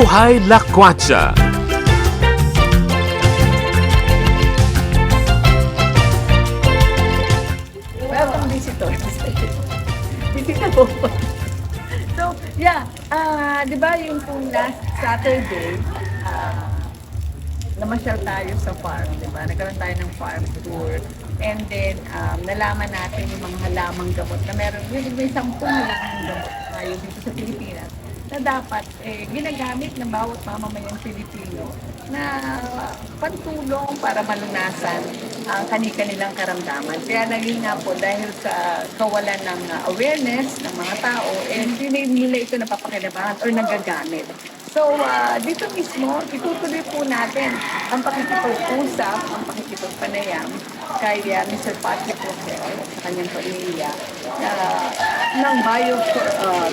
Buhay Lakwatsa. Welcome visitors. Bisita po. So, yeah, di ba yung pong last Saturday, namasyal tayo sa farm, di ba? Nagkaroon tayo ng farm tour. And then, nalaman natin yung mga halamang gamot na meron, may 10 halamang gamot tayo dito sa Pilipinas na dapat ginagamit ng bawat mamamayang Pilipino na pantulong para malunasan ang kani-kanilang karamdaman. Kaya naging nga po dahil sa kawalan ng awareness ng mga tao, hindi nila ito napapakinabangan or nagagamit. So, dito mismo, itutuloy po natin ang pakikipag-usap, ang pakikipagpanayam kay Mr. Patrick Rosel at sa kanyang pamilya ng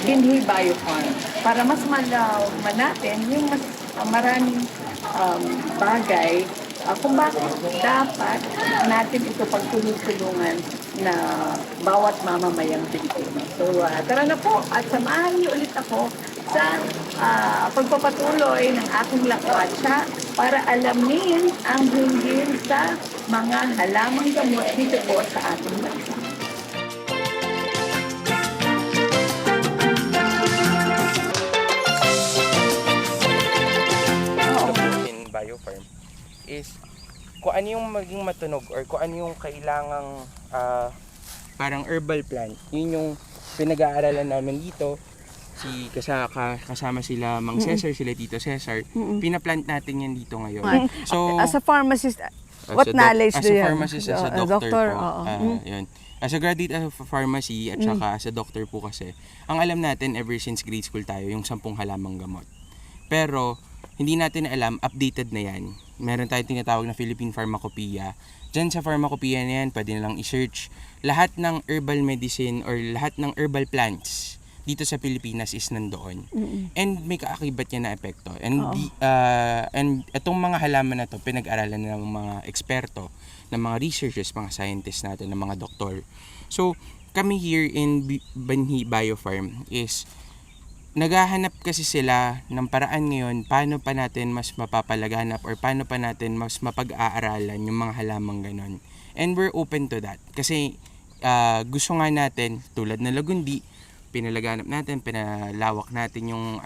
Binhi Biofarm para mas malaman natin yung mas maraming bagay kung bakit dapat natin ito pagtulong-tulungan na bawat mamamayang Pilipino. So, tara na po at samahan niyo ulit ako sa pagpapatuloy ng aking lakwatsa para alamin ang hinggil sa mga halamang gamot dito po sa ating bansa. In Biofarm is kung ano yung maging matunog or kung ano yung kailangang parang herbal plant, yun yung pinag-aaralan namin dito. Kasama sila Mang Cesar, sila Tito Cesar. Pinaplant natin yan dito ngayon. So, as a pharmacist, what knowledge do you have? As a pharmacist, as a doctor po. Oo. Yun. As a graduate of pharmacy at saka as a doctor po kasi, ang alam natin ever since grade school tayo, yung 10 halamang gamot. Pero, hindi natin alam, updated na yan. Meron tayong tinatawag na Philippine Pharmacopoeia. Diyan sa pharmacopoeia na yan, pwede nilang i-search lahat ng herbal medicine or lahat ng herbal plants dito sa Pilipinas is nandoon. And may kaakibat yan na epekto. And itong mga halaman na to, pinag-aralan ng mga eksperto, ng mga researchers, mga scientists natin, ng mga doktor. So, kami here in Binhi Biofarm is naghahanap kasi sila ng paraan ngayon paano pa natin mas mapapalaganap or paano pa natin mas mapag-aaralan yung mga halamang ganon. And we're open to that. Kasi gusto nga natin, tulad ng lagundi, pinalaganap natin, pinalawak natin yung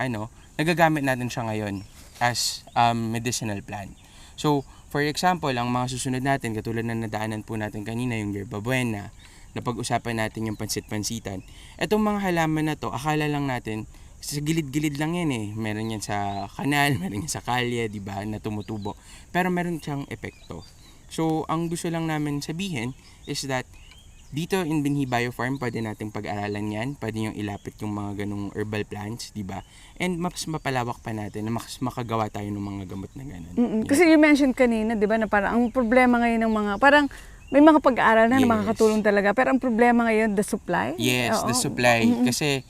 nagagamit natin siya ngayon as medicinal plant. So, for example, ang mga susunod natin, katulad na nadaanan po natin kanina, yung yerba buena, napag-usapan natin yung pansit-pansitan. Etong mga halaman na to, akala lang natin, sa gilid-gilid lang yan eh. Meron yan sa kanal, meron yan sa kalye, di ba, na tumutubo. Pero meron siyang epekto. So, ang gusto lang namin sabihin is that dito in Binhi Biofarm, pwede nating pag-aralan yan. Pwede yung ilapit yung mga ganong herbal plants, di ba? And mas mapalawak pa natin na mas makagawa tayo ng mga gamot na ganon. Yeah. Kasi you mentioned kanina, di ba, na parang ang problema ngayon ng mga, parang may mga pag-aaral na makakatulong talaga. Pero ang problema ngayon, the supply? Yes, the supply. Kasi,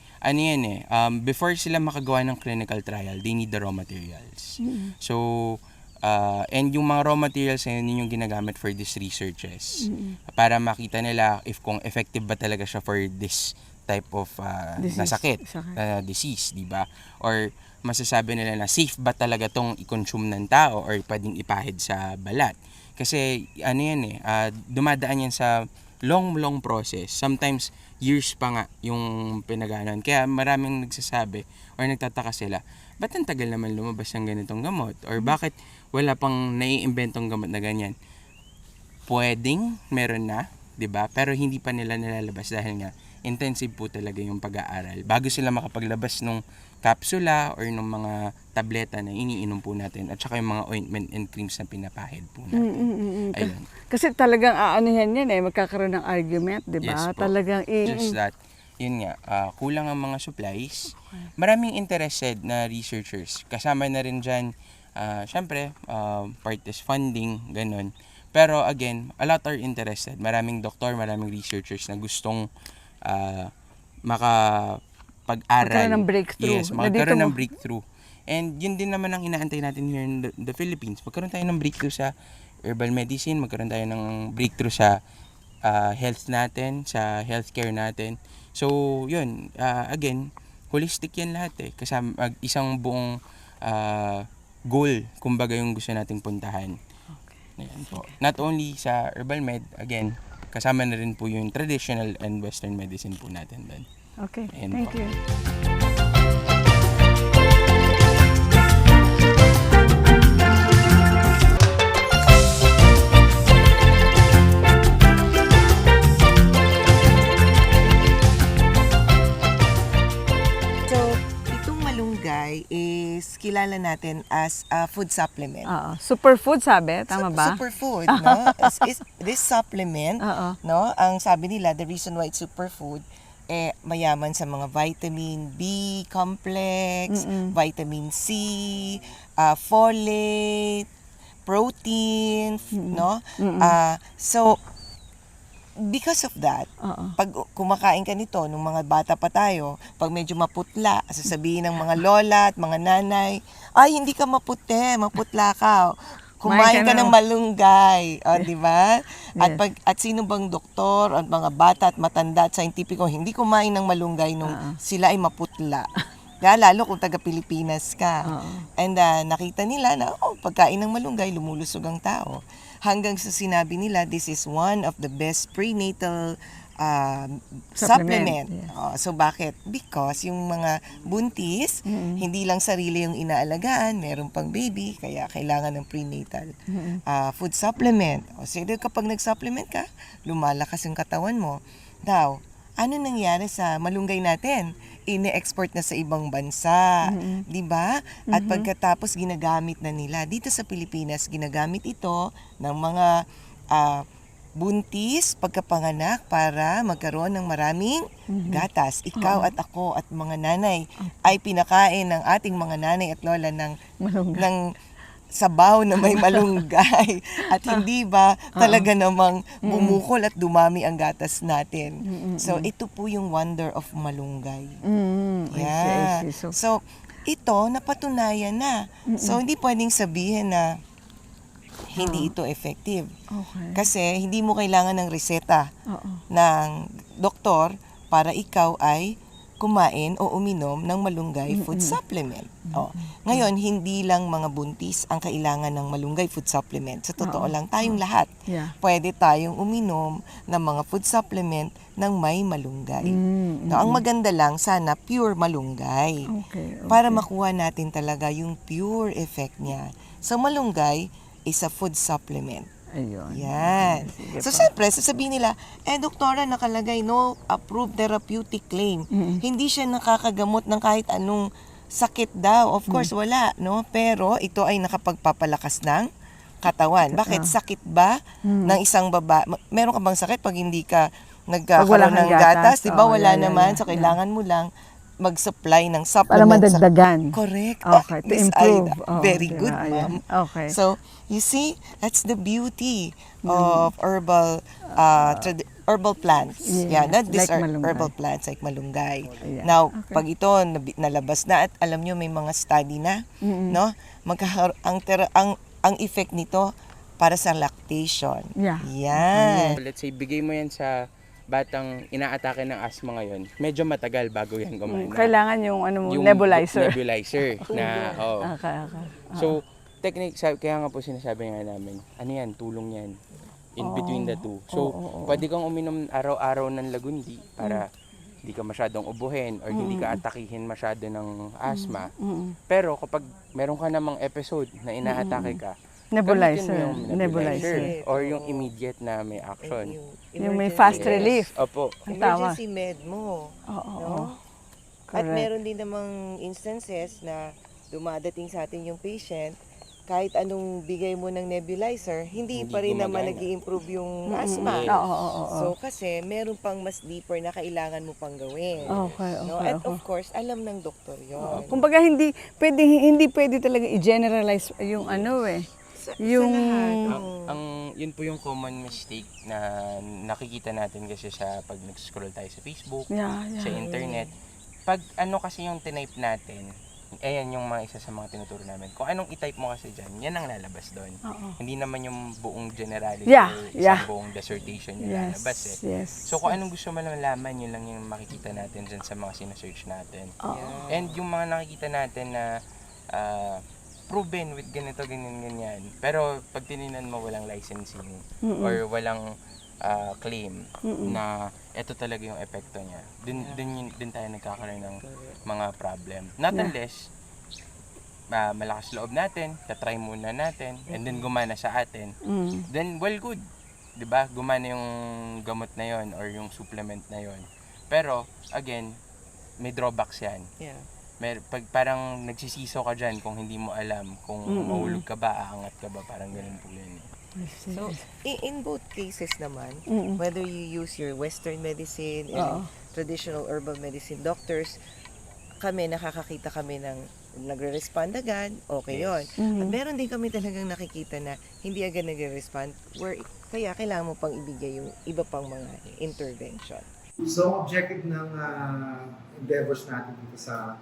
before sila makagawa ng clinical trial, they need the raw materials. So, and yung mga raw materials na yun yung ginagamit for these researches. Para makita nila if kung effective ba talaga siya for this type of disease, di ba? Or masasabi nila na safe ba talaga tong i-consume ng tao or pwedeng ipahid sa balat. Kasi dumadaan yan sa long process. Sometimes years pa nga yung pinaganon. Kaya maraming nagsasabi or nagtataka sila, ba't ang tagal naman lumabas ng ganitong gamot? Or bakit wala pang naiimbentong gamot na ganyan? Pwedeng meron na, 'di ba? Pero hindi pa nila nilalabas dahil nga intensive po talaga yung pag-aaral. Bago sila makapaglabas ng kapsula or ng mga tableta na iniinom po natin at saka yung mga ointment and creams na pinapahid po natin. Ayun. Kasi talagang yan magkakaroon ng argument, di ba? Yes po. Talagang Just that, yun nga, kulang ang mga supplies. Maraming interested na researchers. Kasama na rin dyan, syempre, part is funding, ganun. Pero again, a lot are interested. Maraming doktor, maraming researchers na gustong makapag-aral. Magkaroon ng breakthrough. Yes, magkaroon ng breakthrough. And yun din naman ang inaantay natin here in the Philippines. Magkaroon tayo ng breakthrough sa herbal medicine, magkaroon tayo ng breakthrough sa health natin, sa healthcare natin. So, yun, again, holistic yan lahat eh. Kasama isang buong goal, kumbaga yung gusto nating puntahan. Ayan po. Not only sa herbal med, again, kasama na rin po yung traditional and western medicine po natin doon. Okay, Ayan thank po. you. So, itong malunggay is kilala natin as a food supplement. Oo. Superfood sabi, tama ba? Superfood, no? This supplement, Oo. no? Ang sabi nila, the reason why it's superfood, mayaman sa mga vitamin B complex, vitamin C, folate, protein, no? So, because of that, Oo. pag kumakain ka nito, nung mga bata pa tayo, pag medyo maputla, sasabihin ng mga lola at mga nanay, ay, hindi ka maputi, maputla ka. Kumain ka ng malunggay, di ba? At at sino bang doktor at mga bata at matanda at scientifico hindi kumain ng malunggay nung sila ay maputla. Kaya lalo kung taga Pilipinas ka. And nakita nila na pagkain ng malunggay lumulusog ang tao. Hanggang sa sinabi nila this is one of the best prenatal supplement. Yeah. So bakit? Because yung mga buntis, hindi lang sarili yung inaalagaan, meron pang baby, kaya kailangan ng prenatal food supplement. So kapag nag-supplement ka, lumalakas yung katawan mo. Now, ano nangyari sa malunggay natin? Ine-export na sa ibang bansa, 'di ba? At pagkatapos ginagamit na nila dito sa Pilipinas, ginagamit ito ng mga buntis pagkapanganak para magkaroon ng maraming gatas. Ikaw at ako at mga nanay ay pinakain ng ating mga nanay at lola ng sabaw na may malunggay at hindi ba talaga namang bumukol at dumami ang gatas natin. So ito po yung wonder of malunggay. I see. So ito napatunayan na. So hindi pwedeng sabihin na hindi ito effective. Okay. Kasi hindi mo kailangan ng reseta ng doktor para ikaw ay kumain o uminom ng malunggay food supplement. Ngayon, hindi lang mga buntis ang kailangan ng malunggay food supplement. Sa totoo lang, tayong lahat. Yeah. Pwede tayong uminom ng mga food supplement ng may malunggay. No, ang maganda lang, sana pure malunggay. Okay. Para makuha natin talaga yung pure effect niya. So, malunggay is a food supplement. Ayun. Yan. So, siyempre, sasabihin nila, doktora, nakalagay, no approved therapeutic claim. Hindi siya nakakagamot ng kahit anong sakit daw. Of course, wala, no? Pero, ito ay nakapagpapalakas ng katawan. Bakit? Sakit ba ng isang meron ka bang sakit pag hindi ka nagkakaroon ng gatas? Diba? Wala naman. So, kailangan mo lang mag-supply ng supplement. Para madagdagan. Correct. Okay, to improve. Very diba? good, Ayan. ma'am. Okay. So, you see, that's the beauty of herbal herbal plants. Yeah, Not this like malunggay. herbal plants like malunggay. Yeah. Now, Okay. pag ito nalabas na at alam nyo may mga study na, no? Ang effect nito para sa lactation. Yeah. Yan. Let's say, bigay mo yan sa batang inaatake ng asthma ngayon, medyo matagal bago yan gumana. Kailangan yung Yung nebulizer. nebulizer na, Okay. So, technique, kaya nga po sinasabi nga namin, ano yan, tulong yan. In between the two. So, pwede kang uminom araw-araw ng lagundi para hindi ka masyadong ubuhin or hindi ka atakihin masyado ng asthma. Pero kapag meron ka namang episode na inaatake ka, Nebulizer. gamitin mo yung nebulizer. Nebulizer. Or yung immediate na may action. Yung may fast emergency- relief. Opo. Ang tawag. Emergency med mo. Oo. No? At meron din namang instances na dumadating sa atin yung patient, kahit anong bigay mo ng nebulizer, hindi pa rin naman gumagana. nag-i-improve yung asthma. Oo. So kasi meron pang mas deeper na kailangan mo pang gawin. Okay. No? At of course, alam ng doktor yun. Kumbaga hindi pwede talaga i-generalize yung yung Yun po yung common mistake na nakikita natin kasi sa pag nag-scroll tayo sa Facebook, sa internet. Pag ano kasi yung tinype natin, ayan yung mga isa sa mga tinuturo namin. Kung anong i-type mo kasi dyan, yan ang lalabas doon. Hindi naman yung buong generality or isang buong dissertation yung lalabas eh. Yes. So kung anong gusto mo malaman, yun lang yung makikita natin dyan sa mga sinesearch natin. And yung mga nakikita natin na proven with ganito, ganyan. Pero pag tininan mo walang licensing or walang claim na ito talaga yung epekto niya, din tayo nagkakaroon ng mga problem. Not unless malakas loob natin, tatry muna natin, and then gumana sa atin, then well good. 'Di ba? Gumana yung gamot na yon or yung supplement na yon. Pero again, may drawbacks yan. Yeah. Pag parang nagsisiso ka dyan kung hindi mo alam kung mahulog ka ba, aangat ka ba, parang ganun po yun. So, in both cases naman, whether you use your Western medicine and traditional herbal medicine doctors, nakakakita kami ng nagre-respond agad, okay yun. At meron din kami talagang nakikita na hindi agad nagre-respond, kaya kailangan mo pang ibigay yung iba pang mga intervention. So, objective ng endeavors natin dito sa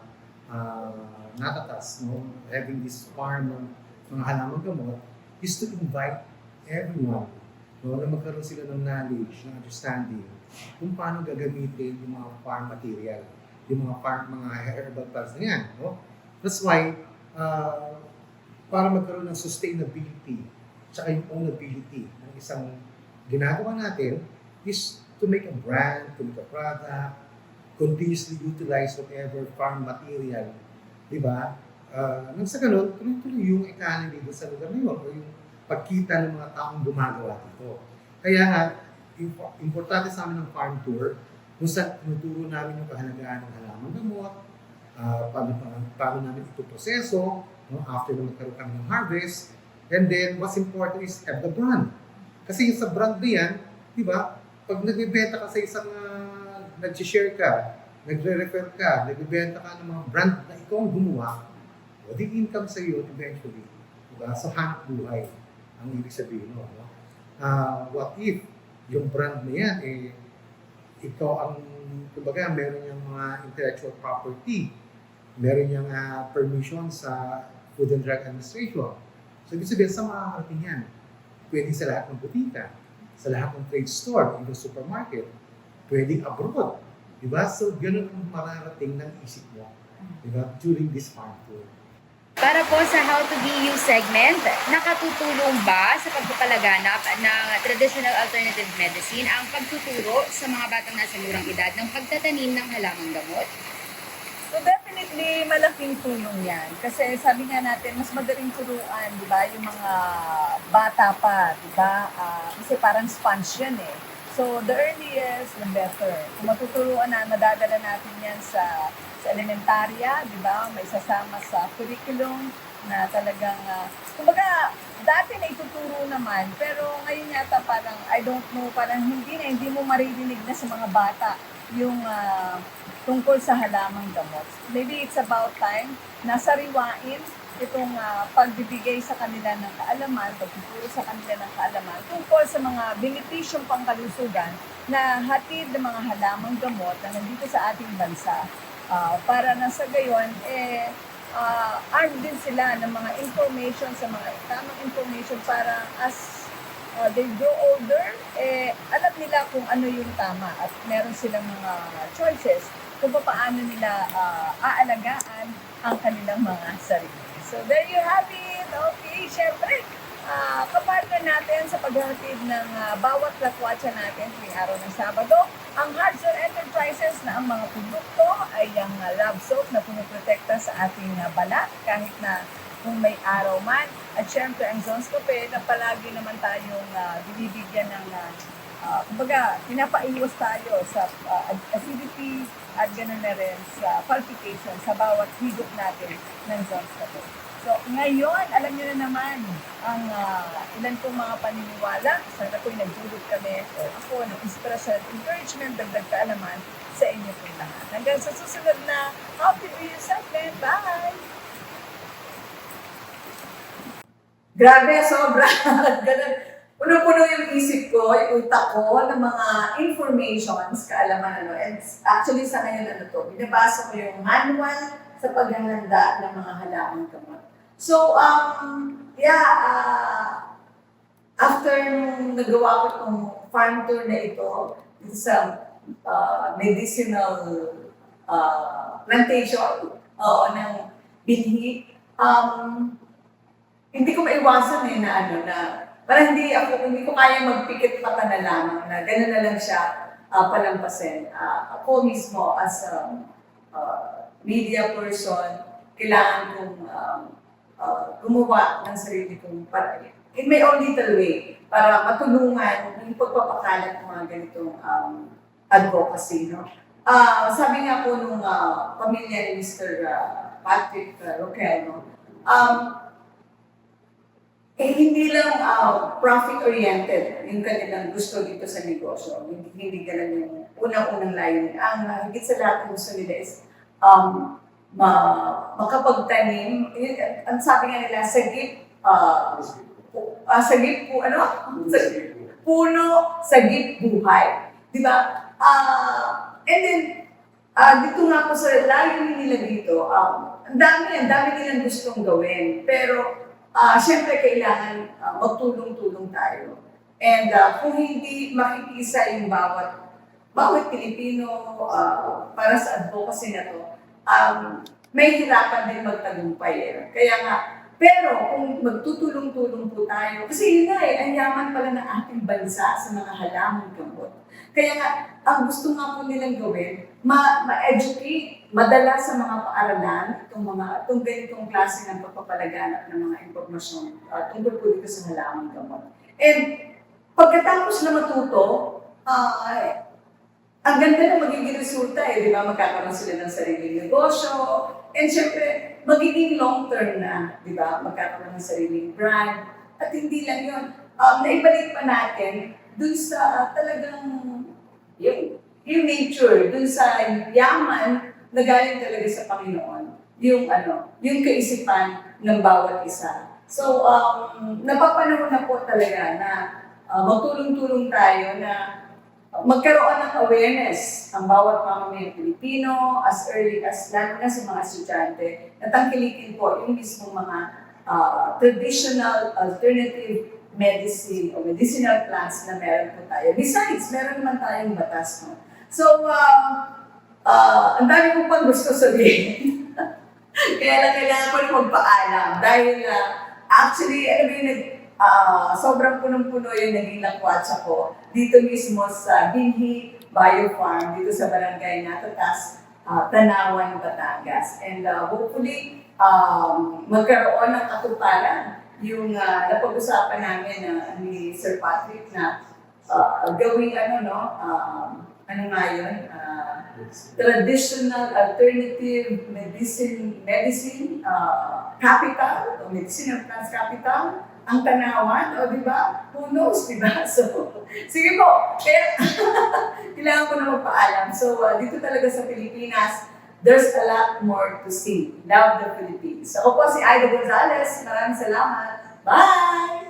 Natatas, no, having this farm ng mga halamang gamot, is to invite everyone, no, na magkaroon sila ng knowledge, ng understanding kung paano gagamitin yung mga farm material, yung mga herbal plants na yan. No? That's why, para magkaroon ng sustainability tsaka yung ownability ng isang ginagawa natin is to make a brand, to make a product, continuously utilize whatever farm material, di ba? Nang sa ganun, tuloy-tuloy yung economy doon sa lugar na yun o yung pagkita ng mga taong gumagawa dito. Kaya nga, importante sa amin ng farm tour kung saan tinuturo namin yung kahalagahan ng halamang gamot, paano namin ito proseso, no, after na magkaroon kami ng harvest, and then what's important is have the brand. Kasi yung sa brand na yan, di ba, pag nagbibenta ka sa isang nag-share ka, nagre-refer ka, nagbibenta ka ng mga brand na ikaw ang gumawa, o di income sa iyo eventually. Diba? So, hanap buhay ang ibig sabihin mo. No? What if yung brand na yan, ikaw ang, kumbaga, meron yung mga intellectual property, meron yung permission sa Food and Drug Administration. So, ibig sabihin, sa makakarating yan, pwede sa lahat ng butika, sa lahat ng trade store, even supermarket, pwedeng abroad. Diba? So, ganun ang mararating ng isip mo, diba? During this farm tour. Para po sa How to Be You segment, nakatutulong ba sa pagpapalaganap ng traditional alternative medicine ang pagtuturo sa mga batang nasa murang edad ng pagtatanim ng halamang gamot? So definitely, malaking tulong yan. Kasi sabi nga natin, mas madaling turuan, di ba, yung mga bata pa, di ba? Kasi parang sponge yan eh. So the earliest, the better. Kung matuturuan na, madadala natin yan sa elementarya, di ba? May sasama sa curriculum na talagang, kumbaga, dati na ituturo naman, pero ngayon yata parang, I don't know, parang hindi mo maririnig na sa mga bata yung tungkol sa halamang gamot. Maybe it's about time na sariwain itong pagbibigay sa kanila ng kaalaman, pagtuturo sa kanila ng kaalaman tungkol sa mga benepisyong pangkalusugan na hatid ng mga halamang gamot na nandito sa ating bansa. Para na sa gayon, armed din sila ng mga information, sa mga tamang information para as they grow older, alam nila kung ano yung tama at meron silang mga choices kung paano nila aalagaan ang kanilang mga sarili. So there you have it. Okay, syempre, kapartner natin sa paghahatid ng bawat lakwatsa natin tuwing araw ng Sabado, ang Hudson Enterprises na ang mga produkto ay ang lab soap na pumiprotekta sa ating balat kahit na kung may araw man. At syempre, ang Zon's Cafe na palagi naman tayong binibigyan ng, kumbaga, pinapaiwas tayo sa acidity at ganoon na rin sa palpitation sa bawat higop natin ng Zon's Cafe. So, ngayon, alam niyo na naman ang ilan pong mga paniniwala. Sana po'y nagdulot kami o ako ng inspirasyon at encouragement, dagdag kaalaman sa inyo pong lahat. Hanggang sa susunod na How to Be You segment. Bye! Grabe, sobra. Ganun. Puno-puno yung isip ko, yung utak ko ng mga informations, kaalaman ano. And actually sa ngayon binabasa ko yung manual sa paghahanda ng mga halamang gamot. So, after nung nagawa ko itong farm tour na ito sa medicinal plantation ng binhi, hindi ko maiwasan na parang hindi ko kaya magpikit mata na lamang na gano'n na lang siya palampasin. Ako mismo as media person, kailangan kong gumawa ng sarili kong paraan. In my own little way, para matulungan yung pagpapakalat ng mga ganitong advocacy. No? Sabi nga po nung pamilya ni Mr. Patrick Roquel, no? Hindi lang profit-oriented yung kanilang gusto dito sa negosyo. Hindi ganun yung unang-unang layunin. Ang higit sa lahat ng gusto nila is makapagtanim. Ang sabi nga nila, puno, sagip, buhay. Di ba? And then, dito nga po sa layunin nila dito, ang dami nilang gustong gawin. Pero, siyempre kailangan magtulong-tulong tayo. And kung hindi makikisa yung bawat Pilipino para sa advocacy na to, may hirapan din magtagumpay. Kaya nga, pero kung magtutulong-tulong po tayo, kasi yun nga ang yaman pala ng ating bansa sa mga halamang gamot. Kaya nga, ang gusto nga po nilang gawin, ma-educate, madala sa mga paaralan itong ganitong klase ng pagpapalaganap ng mga impormasyon tungkol po dito sa halamang gamot. And pagkatapos na matuto, ang ganda na magiging resulta di ba? Magkakaroon sila ng sariling negosyo, and syempre, magiging long-term na, di ba? Magkakaroon ng sariling brand. At hindi lang yun, naibalik pa natin dun sa talagang yung nature, dun sa yaman na galing talaga sa Panginoon, yung kaisipan ng bawat isa. So, napapanahon na po talaga na magtulong-tulong tayo na magkaroon ng awareness ang bawat pamamayang Pilipino as early as lalo na sa mga estudyante na tangkilikin po yung mismong mga traditional alternative medicine o medicinal plants na meron po tayo. Besides, meron naman tayong batas. No? So, ang dami ko pang gusto sabihin. Kaya lang kailangan ko na magpaalam dahil actually, sobrang punong-puno yung naging lakwatsa ko dito mismo sa Binhi Bio Farm, dito sa Barangay Natatas, Tanawan, Batangas. And hopefully, magkaroon ng katuparan yung napag-usapan namin ni Sir Patrick na gawing traditional alternative medicine capital o medicinal plants capital ang Tanawan, di ba? Who knows, di ba? So, sige po, kaya kailangan ko na magpaalam. So, dito talaga sa Pilipinas, there's a lot more to see. Love the Philippines. So, ako po si Aida Gonzalez. Maraming salamat. Bye!